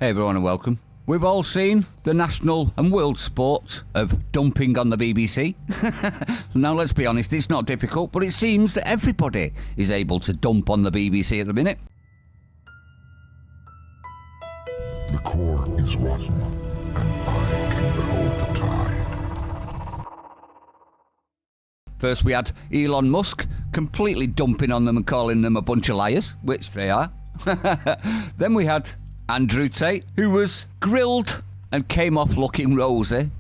Hey everyone and welcome. We've all seen the national and world sport of dumping on the BBC. Now let's be honest, it's not difficult, but it seems that everybody is able to dump on the BBC at the minute. The core is rotten, and I can behold the tide. First we had Elon Musk completely dumping on them and calling them a bunch of liars, which they are. Then we had Andrew Tate, who was grilled and came off looking rosy,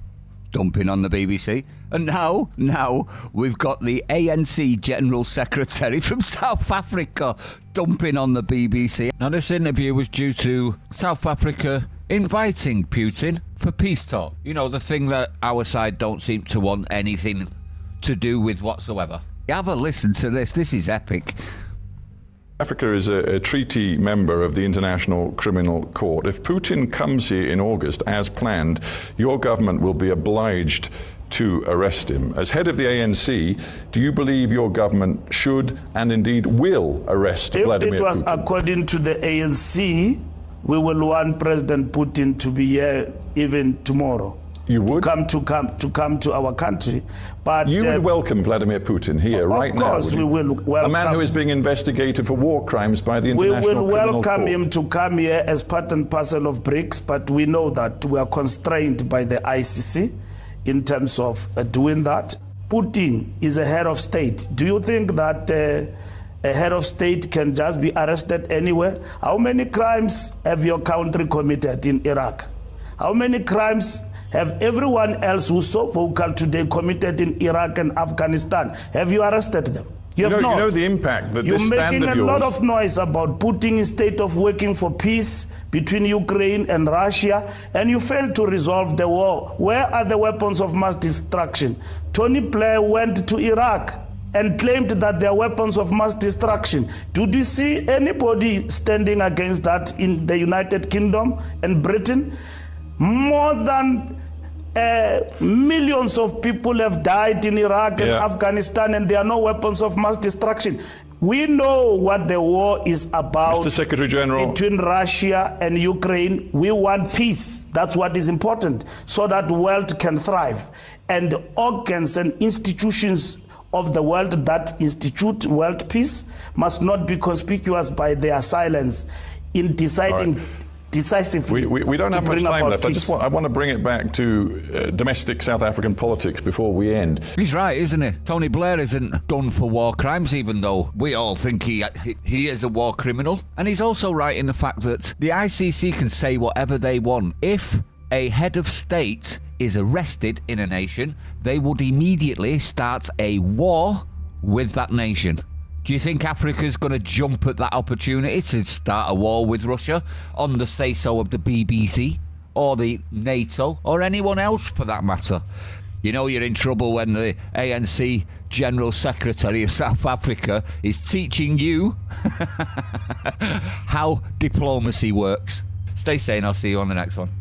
dumping on the BBC. And now we've got the ANC General Secretary from South Africa dumping on the BBC. Now this interview was due to South Africa inviting Putin for peace talk. You know, the thing that our side don't seem to want anything to do with whatsoever. Have a listen to this. This is epic. Africa is a treaty member of the International Criminal Court. If Putin comes here in August, as planned, your government will be obliged to arrest him. As head of the ANC, do you believe your government should and indeed will arrest Vladimir Putin? If it was according to the ANC, we will want President Putin to be here even tomorrow. You would? To come to our country. But you would welcome Vladimir Putin here right now? Of course we will welcome. A man who is being investigated for war crimes by the International Criminal Court. We will welcome him to come here as part and parcel of BRICS, but we know that we are constrained by the ICC in terms of doing that. Putin is a head of state. Do you think that a head of state can just be arrested anywhere? How many crimes have your country committed in Iraq? How many crimes have everyone else who's so vocal today committed in Iraq and Afghanistan? Have you arrested them? You have not. You know the impact that You're this stand of yours... You're making a lot of noise about putting in state of working for peace between Ukraine and Russia, and you failed to resolve the war. Where are the weapons of mass destruction? Tony Blair went to Iraq and claimed that they are weapons of mass destruction. Did you see anybody standing against that in the United Kingdom and Britain? More than millions of people have died in Iraq and Afghanistan, and there are no weapons of mass destruction. We know what the war is about. Mr. Secretary General, between Russia and Ukraine, we want peace. That's what is important, so that the world can thrive. And the organs and institutions of the world that institute world peace must not be conspicuous by their silence in deciding decisively. We don't have much time left. I want to bring it back to domestic South African politics before we end. He's right, isn't he? Tony Blair isn't done for war crimes, even though we all think he is a war criminal. And he's also right in the fact that the ICC can say whatever they want. If a head of state is arrested in a nation, they would immediately start a war with that nation. Do you think Africa's going to jump at that opportunity to start a war with Russia on the say-so of the BBC or the NATO or anyone else for that matter? You know you're in trouble when the ANC General Secretary of South Africa is teaching you how diplomacy works. Stay sane, I'll see you on the next one.